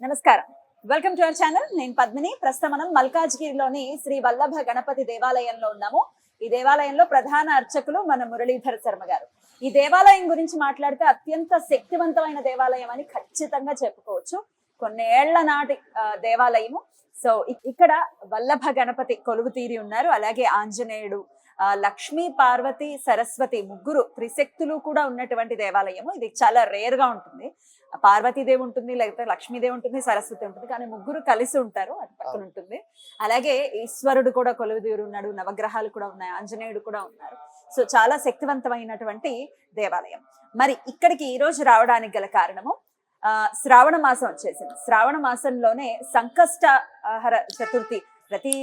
నమస్కారం. Welcome to our channel. నేను పద్మిని. ప్రస్తుతం మనం మల్కాజ్గిరిలోని శ్రీ వల్లభ గణపతి దేవాలయంలో ఉన్నాము. ఈ దేవాలయంలో ప్రధాన అర్చకులు మన మురళీధర్ శర్మ గారు. ఈ దేవాలయం గురించి మాట్లాడితే అత్యంత శక్తివంతమైన దేవాలయం అని ఖచ్చితంగా చెప్పుకోవచ్చు. కొన్నేళ్ల నాటి దేవాలయము. సో ఇక్కడ వల్లభ గణపతి కొలువు తీరి ఉన్నారు. అలాగే ఆంజనేయుడు, లక్ష్మీ, పార్వతి, సరస్వతి ముగ్గురు త్రిశక్తులు కూడా ఉన్నటువంటి దేవాలయము. ఇది చాలా రేర్ గా ఉంటుంది. పార్వతీదేవి ఉంటుంది, లేకపోతే లక్ష్మీదేవి ఉంటుంది, సరస్వతి ఉంటుంది, కానీ ముగ్గురు కలిసి ఉంటారు. అటు పక్కన ఉంటుంది. అలాగే ఈశ్వరుడు కూడా కొలువుదీరు ఉన్నాడు, నవగ్రహాలు కూడా ఉన్నాయి, ఆంజనేయుడు కూడా ఉన్నారు. సో చాలా శక్తివంతమైనటువంటి దేవాలయం. మరి ఇక్కడికి ఈ రోజు రావడానికి గల కారణము, శ్రావణ మాసం వచ్చేసింది. శ్రావణ మాసంలోనే సంకష్టహర చతుర్థి ప్రతి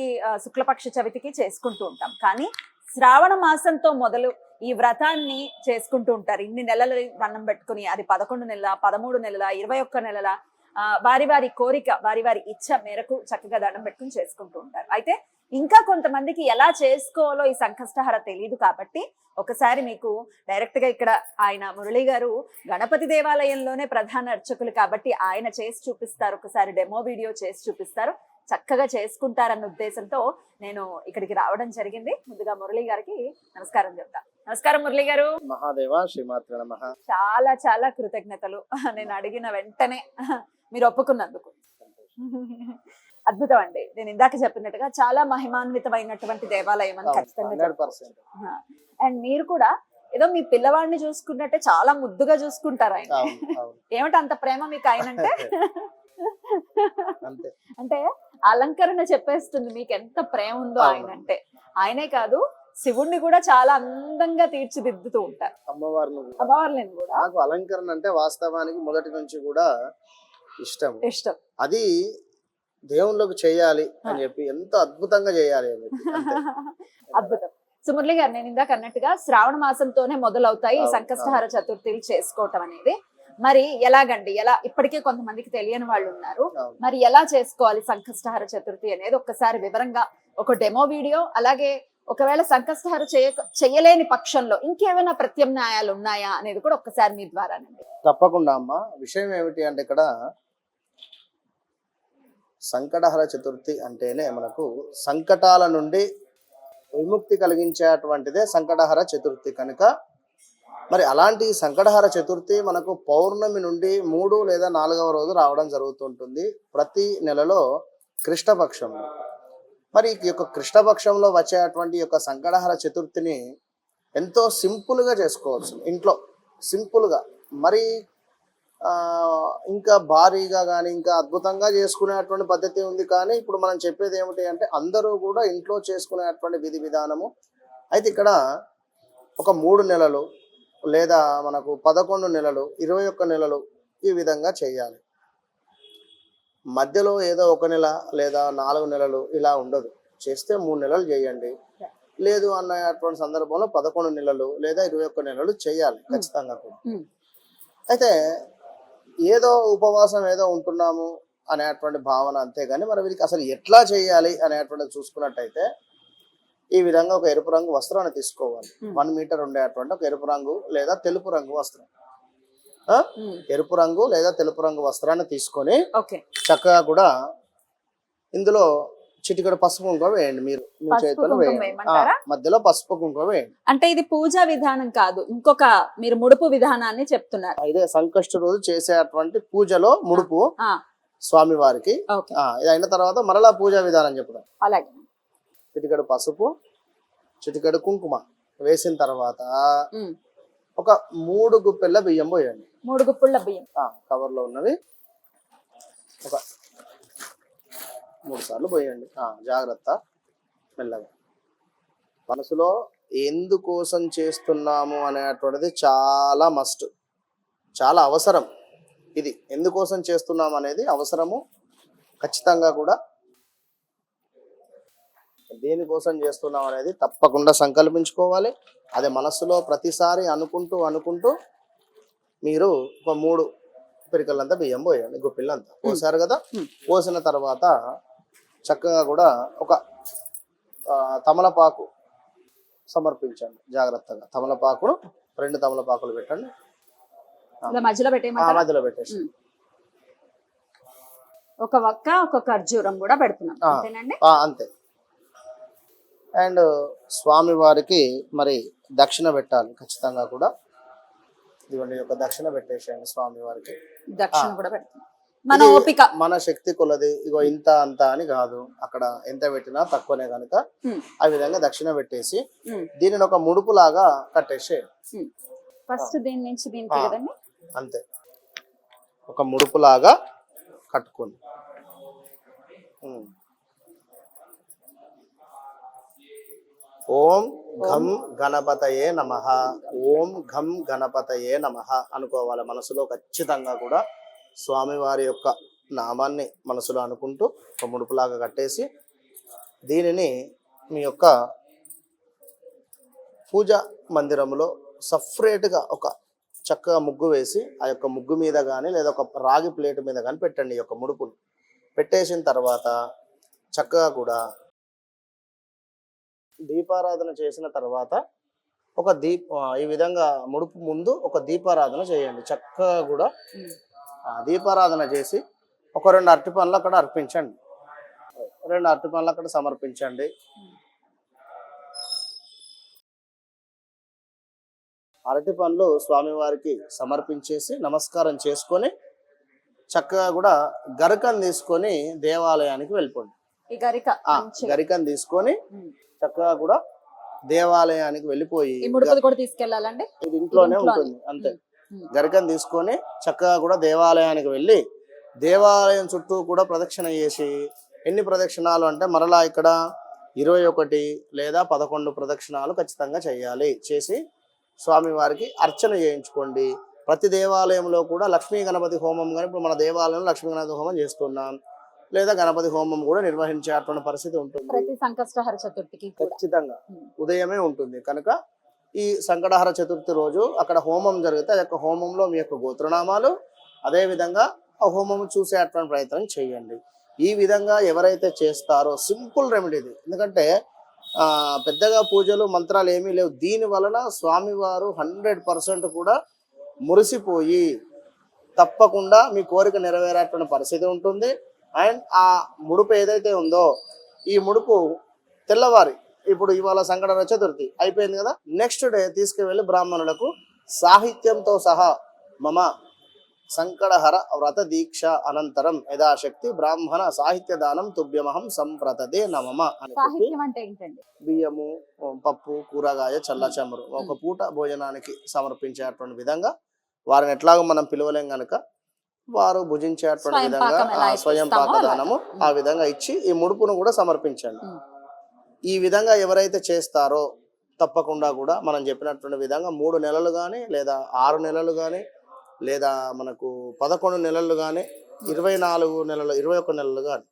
శుక్లపక్ష చవితికి చేసుకుంటూ ఉంటాం. కానీ శ్రావణ మాసంతో మొదలు ఈ వ్రతాన్ని చేసుకుంటూ ఉంటారు. ఇన్ని నెలలు దండం పెట్టుకుని, అది 11 నెలల, 13 నెలల, 21 నెలల, వారి వారి కోరిక, వారి వారి ఇచ్చ మేరకు చక్కగా దండం పెట్టుకుని చేసుకుంటూ ఉంటారు. అయితే ఇంకా కొంతమందికి ఎలా చేసుకోవాలో ఈ సంకష్టహర తెలియదు. కాబట్టి ఒకసారి మీకు డైరెక్ట్ గా ఇక్కడ ఆయన మురళి గారు గణపతి దేవాలయంలోనే ప్రధాన అర్చకులు కాబట్టి ఆయన చేసి చూపిస్తారు. ఒకసారి డెమో వీడియో చేసి చూపిస్తారు. చక్కగా చేసుకుంటారన్న ఉద్దేశంతో నేను ఇక్కడికి రావడం జరిగింది. ముందుగా మురళి గారికి నమస్కారం చెప్తా. నమస్కారం మురళి గారు. మహాదేవ శ్రీమాత్ర నమః. చాలా చాలా కృతజ్ఞతలు. నేను అడిగిన వెంటనే మీరు ఒప్పుకున్నందుకు. అద్భుతం అండి. నేను ఇందాక చెప్పినట్టుగా చాలా మహిమాన్వితమైనటువంటి దేవాలయం అని ఖచ్చితంగా. అండ్ మీరు కూడా ఏదో మీ పిల్లవాడిని చూసుకున్నట్టే చాలా ముద్దుగా చూసుకుంటారు ఆయన. ఏమిటి అంత ప్రేమ మీకు ఆయన అంటే? అంటే అలంకరణ చెప్పేస్తుంది మీకు ఎంత ప్రేమ ఉందో ఆయన అంటే. ఆయనే కాదు, శివుణ్ణి కూడా చాలా అందంగా తీర్చిదిద్దుతూ ఉంటారు. అమ్మవారిని కూడా. నాకు అలంకరణ అంటే వాస్తవానికి మొదటి నుంచి కూడా ఇష్టం. అది దేవుళ్ళకి చేయాలి అని చెప్పి ఎంత అద్భుతంగా చేయాలి అని అద్భుతం. సో మురళి గారు, నేను ఇందాక అన్నట్టుగా శ్రావణ మాసంతోనే మొదలవుతాయి ఈ సంకష్టహర చతుర్థిలు చేసుకోవటం అనేది. మరి ఎలాగండి, ఎలా? ఇప్పటికే కొంతమందికి తెలియని వాళ్ళు ఉన్నారు. మరి ఎలా చేసుకోవాలి సంకష్టహర చతుర్థి అనేది ఒక్కసారి వివరంగా ఒక డెమో వీడియో, అలాగే ఒకవేళ సంకష్టహర చేయలేని పక్షంలో ఇంకేమైనా ప్రత్యామ్నాయాలు ఉన్నాయా అనేది కూడా ఒక్కసారి మీ ద్వారానండి. తప్పకుండా అమ్మ. విషయం ఏమిటి అంటే, ఇక్కడ సంకటహర చతుర్థి అంటేనే మనకు సంకటాల నుండి విముక్తి కలిగించేటువంటిదే సంకటహర చతుర్థి. కనుక మరి అలాంటి సంకటహర చతుర్థి మనకు పౌర్ణమి నుండి 3 లేదా 4వ రోజు రావడం జరుగుతుంటుంది ప్రతి నెలలో కృష్ణపక్షంలో. మరి ఈ యొక్క కృష్ణపక్షంలో వచ్చేటువంటి యొక్క సంకటహర చతుర్థిని ఎంతో సింపుల్గా చేసుకోవచ్చు ఇంట్లో. సింపుల్గా మరి ఇంకా భారీగా కానీ ఇంకా అద్భుతంగా చేసుకునేటువంటి పద్ధతి ఉంది. కానీ ఇప్పుడు మనం చెప్పేది ఏమిటి అంటే, అందరూ కూడా ఇంట్లో చేసుకునేటువంటి విధి విధానము. అయితే ఇక్కడ ఒక 3 నెలలు లేదా మనకు 11 నెలలు, 21 నెలలు ఈ విధంగా చేయాలి. మధ్యలో ఏదో 1 నెల లేదా 4 నెలలు ఇలా ఉండదు. చేస్తే 3 నెలలు చేయండి. లేదు అన్నటువంటి సందర్భంలో 11 నెలలు లేదా 21 నెలలు చేయాలి ఖచ్చితంగా కూడా. అయితే ఏదో ఉపవాసం ఏదో ఉంటున్నాము అనేటువంటి భావన, అంతేగాని మరి వీరికి అసలు ఎట్లా చేయాలి అనేటువంటిది చూసుకున్నట్టయితే, ఈ విధంగా ఒక ఎరుపు రంగు వస్త్రాన్ని తీసుకోవాలి. 1 మీటర్ ఉండేటువంటి ఒక ఎరుపు రంగు లేదా తెలుపు రంగు వస్త్రం, ఎరుపు రంగు లేదా తెలుపు రంగు వస్త్రాన్ని తీసుకొని చక్కగా కూడా ఇందులో చిటికెడు పసుపు కుంకుమ వేయండి. మీరు మీ చేతులు వేయండి. మధ్యలో పసుపు కుంకుమ వేయండి. అంటే ఇది పూజా విధానం కాదు, ఇంకొక మీరు ముడుపు విధానాన్ని చెప్తున్నారు. ఇదే సంకష్ట రోజు చేసేటువంటి పూజలో ముడుపు స్వామి వారికి. ఇది అయిన తర్వాత మరలా పూజా విధానం చెప్తాం. అలాగే చిటికెడు పసుపు, చిటికెడు కుంకుమ వేసిన తర్వాత ఒక 3 గుప్పెళ్ళ బియ్యం పోయండి. 3 గుప్పెళ్ళ బియ్యం కవర్ లో ఉన్నవి ఒక 3 సార్లు పోయండి. జాగ్రత్త, మెల్లగా. మనసులో ఎందుకోసం చేస్తున్నాము అనేటువంటిది చాలా మస్ట్, చాలా అవసరం. ఇది ఎందుకోసం చేస్తున్నాం అనేది అవసరము ఖచ్చితంగా కూడా. దేనికోసం చేస్తున్నాం అనేది తప్పకుండా సంకల్పించుకోవాలి. అదే మనస్సులో ప్రతిసారి అనుకుంటూ మీరు ఒక 3 పిరికలంతా బియ్యం పోయండి. గుప్పిళ్ళంతా పోసారు కదా. పోసిన తర్వాత చక్కగా కూడా ఒక తమలపాకు సమర్పించండి. జాగ్రత్తగా తమలపాకును 2 తమలపాకులు పెట్టండి. మధ్యలో పెట్టేసి ఒక వక్క ఒక ఖర్జూరం కూడా పెడుతున్నాం ఆ. అంతేనండి. అంతే. అండ్ స్వామి వారికి మరి దక్షిణ పెట్టాలి ఖచ్చితంగా కూడా. ఇదిగోండి ఒక దక్షిణ పెట్టేసేయండి స్వామి వారికి. దక్షిణ కూడా పెడుతున్నాం మన ఇది ఓపిక. మన శక్తి కొలది. ఇగో ఇంత అంత అని కాదు, అక్కడ ఎంత పెట్టినా తక్కువనే కనుక ఆ విధంగా దక్షిణ పెట్టేసి దీనిని ఒక ముడుపు లాగా కట్టేసే. ఫస్ట్ దీని నుంచి దీనికి కదండి. అంతే, ఒక ముడుపు లాగా కట్టుకోండి. ఓం ఘం గణపతయే నమః, ఓం ఘం గణపతయే నమః అనుకోవాలి మనసులో ఖచ్చితంగా కూడా. స్వామివారి యొక్క నామాన్ని మనసులో అనుకుంటూ ఒక ముడుపులాగా కట్టేసి దీనిని మీ యొక్క పూజ మందిరంలో సపరేట్గా ఒక చక్కగా ముగ్గు వేసి ఆ యొక్క ముగ్గు మీద కానీ లేదా ఒక రాగి ప్లేట్ మీద కానీ పెట్టండి. ఈ యొక్క ముడుపును పెట్టేసిన తర్వాత చక్కగా కూడా దీపారాధన చేసిన తర్వాత ఒక ఈ విధంగా ముడుపు ముందు ఒక దీపారాధన చేయండి. చక్కగా కూడా దీపారాధన చేసి ఒక 2 అరటి పండ్లు అక్కడ అర్పించండి. 2 అరటి పండ్లు అక్కడ సమర్పించండి. అరటి పండ్లు స్వామివారికి సమర్పించేసి నమస్కారం చేసుకొని చక్కగా కూడా గరికను తీసుకొని దేవాలయానికి వెళ్ళిపోండి. ఈ గరికను తీసుకొని చక్కగా కూడా దేవాలయానికి వెళ్ళిపోయి కూడా తీసుకెళ్ళాలండి. ఇది ఇంట్లోనే ఉంటుంది అంతే. గరికను తీసుకొని చక్కగా కూడా దేవాలయానికి వెళ్ళి దేవాలయం చుట్టూ కూడా ప్రదక్షిణ చేసి, ఎన్ని ప్రదక్షిణాలు అంటే మరలా ఇక్కడ 21 లేదా 11 ప్రదక్షిణాలు ఖచ్చితంగా చేయాలి. చేసి స్వామివారికి అర్చన చేయించుకోండి. ప్రతి దేవాలయంలో కూడా లక్ష్మీ గణపతి హోమం కానీ, ఇప్పుడు మన దేవాలయంలో లక్ష్మీ గణపతి హోమం చేస్తున్నాం, లేదా గణపతి హోమం కూడా నిర్వహించేటువంటి పరిస్థితి ఉంటుంది. ప్రతి సంకష్టహర చతుర్థికి ఖచ్చితంగా ఉదయమే ఉంటుంది కనుక ఈ సంకటహర చతుర్థి రోజు అక్కడ హోమం జరిగితే ఆ యొక్క హోమంలో మీ యొక్క గోత్రనామాలు అదేవిధంగా ఆ హోమం చూసేటువంటి ప్రయత్నం చేయండి. ఈ విధంగా ఎవరైతే చేస్తారో సింపుల్ రెమెడీ ఇది. ఎందుకంటే పెద్దగా పూజలు మంత్రాలు ఏమీ లేవు. దీని వలన స్వామివారు 100% కూడా మురిసిపోయి తప్పకుండా మీ కోరిక నెరవేరేటువంటి పరిస్థితి ఉంటుంది. అండ్ ఆ ముడుపు ఏదైతే ఉందో ఈ ముడుపు తెల్లవారి, ఇప్పుడు ఇవాళ సంకటహర చతుర్థి అయిపోయింది కదా, నెక్స్ట్ డే తీసుకువెళ్ళి బ్రాహ్మణులకు సాహిత్యంతో సహా మమ సంకటహర వ్రత దీక్ష అనంతరం యథాశక్తి బ్రాహ్మణ సాహిత్య దానం తుభ్యమహం సంప్రతదే నమమ అని చెప్పి బియ్యము, పప్పు, కూరగాయ, చల్లచమురు ఒక పూట భోజనానికి సమర్పించేటువంటి విధంగా వారిని ఎట్లాగో మనం పిలవలేం కనుక వారు భుజించేటువంటి విధంగా స్వయం పాకదానము ఆ విధంగా ఇచ్చి ఈ ముడుపును కూడా సమర్పించండి. ఈ విధంగా ఎవరైతే చేస్తారో తప్పకుండా కూడా మనం చెప్పినటువంటి విధంగా 3 నెలలు కానీ లేదా 6 నెలలు కానీ లేదా మనకు 11 నెలలు కానీ 24 నెలలు 21 నెలలు కానీ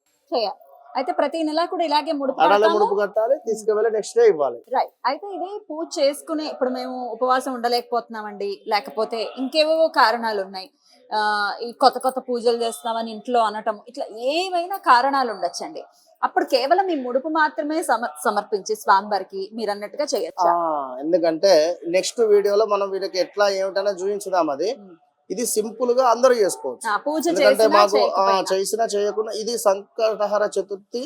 అయితే ప్రతి నెల కూడా ఇలాగే ముడుపు కట్టాలి, తీసుకువెళ్ళి నెక్స్ట్ డే ఇవ్వాలి. రైట్. అయితే ఇది పూజ చేసుకునే ఇప్పుడు మేము ఉపవాసం ఉండలేకపోతున్నామండి, లేకపోతే ఇంకేవో కారణాలు ఉన్నాయి, ఈ కొత్త పూజలు చేస్తామని ఇంట్లో అనటం, ఇట్లా ఏవైనా కారణాలు ఉండొచ్చండి. అప్పుడు కేవలం ఈ ముడుపు మాత్రమే సమర్పించి స్వామివారికి మీరు అన్నట్టుగా చేయొచ్చు. ఎందుకంటే నెక్స్ట్ వీడియోలో మనం వీళ్ళకి ఎట్లా ఏమిటైనా చూపించుదాం. అది ఇది సింపుల్ గా అందరూ చేసుకోవచ్చు. ఎందుకంటే మాకు చేసినా చేయకుండా ఇది సంకటహర చతుర్థి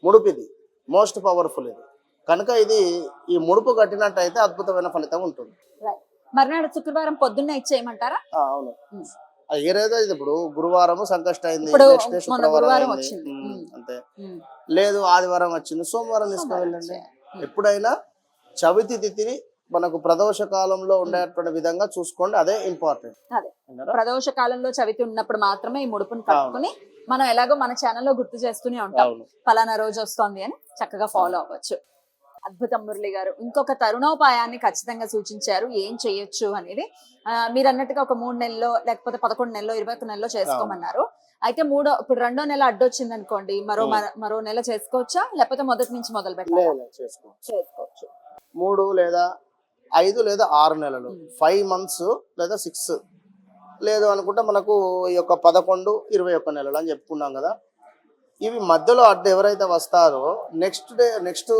ముడుపు, ఇది మోస్ట్ పవర్ఫుల్ ఇది కనుక ఇది ఈ ముడుపు కట్టినట్టయితే అద్భుతమైన ఫలితం ఉంటుంది. మర్నాడు శుక్రవారం పొద్దున్నే ఇచ్చేయమంటారా? అవును. ఏదైతే ఇప్పుడు గురువారం సంకష్ట అయింది, నెక్స్ట్ డే శుక్రవారం అయింది అంతే. లేదు ఆదివారం వచ్చింది, సోమవారం తీసుకువెళ్ళండి. ఎప్పుడైనా చవితి తిథిని మనకు ప్రదోష కాలంలో ఉండేటువంటి విధంగా చూసుకోండి, అదే ఇంపార్టెంట్. ప్రదోష కాలంలో చవితి ఉన్నప్పుడు మాత్రమే ఈ ముడుపును కట్టుకుని మనం ఎలాగో మన ఛానల్లో గుర్తు చేస్తూనే ఉంటాం, ఫలానా రోజు వస్తోంది అని చక్కగా ఫాలో అవ్వచ్చు. అద్భుతం మురళి గారు. ఇంకొక తరుణోపాయాన్ని ఖచ్చితంగా సూచించారు ఏం చేయొచ్చు అనేది. మీరు అన్నట్టుగా ఒక 3 నెలల్లో లేకపోతే 11 నెలలో 21 నెలలో చేసుకోమన్నారు. అయితే ఇప్పుడు 2వ నెల అడ్డొచ్చింది అనుకోండి, మరో నెల చేసుకోవచ్చా, లేకపోతే మొదటి నుంచి మొదలు పెట్టాలి? చేసుకోవచ్చు. 3 లేదా 5 లేదా 6 నెలలు, 5 months లేదా 6 లేదు అనుకుంటే మనకు ఈ యొక్క 11, 21 నెలలు అని చెప్పుకున్నాం కదా. ఇవి మధ్యలో అడ్డు ఎవరైతే వస్తారో నెక్స్ట్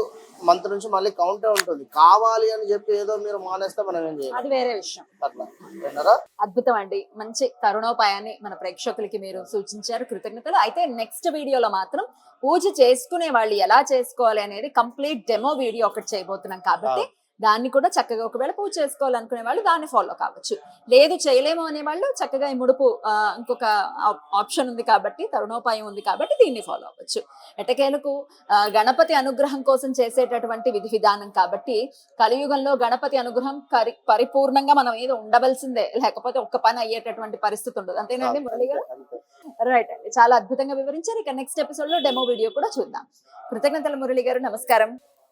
మంత్ నుంచి మళ్ళీ కౌంటే ఉంటుంది. కావాలి అని చెప్పి ఏదో మీరు మానేస్తే మనం ఏం చేయాలి, అది వేరే విషయం. అట్లా విన్నారా? అద్భుతం అండి, మంచి తరుణోపాయాన్ని మన ప్రేక్షకులకి మీరు సూచించారు, కృతజ్ఞతలు. అయితే నెక్స్ట్ వీడియోలో మాత్రం పూజ చేసుకునే వాళ్ళు ఎలా చేసుకోవాలి అనేది కంప్లీట్ డెమో వీడియో ఒకటి చేయబోతున్నాం కాబట్టి దాన్ని కూడా చక్కగా, ఒకవేళ పూజ చేసుకోవాలనుకునే వాళ్ళు దాన్ని ఫాలో కావచ్చు. లేదు చేయలేము అనే వాళ్ళు చక్కగా ఈ ముడుపు ఇంకొక ఆప్షన్ ఉంది కాబట్టి, తరుణోపాయం ఉంది కాబట్టి దీన్ని ఫాలో అవ్వచ్చు. ఎటకేలకు గణపతి అనుగ్రహం కోసం చేసేటటువంటి విధి విధానం కాబట్టి కలియుగంలో గణపతి అనుగ్రహం పరిపూర్ణంగా మనం ఏదో ఉండవలసిందే, లేకపోతే ఒక్క పని అయ్యేటటువంటి పరిస్థితి ఉండదు. అంతేనండి మురళి గారు? రైట్ అండి, చాలా అద్భుతంగా వివరించారు. ఇక నెక్స్ట్ ఎపిసోడ్ లో డెమో వీడియో కూడా చూద్దాం. కృతజ్ఞతలు మురళి గారు, నమస్కారం.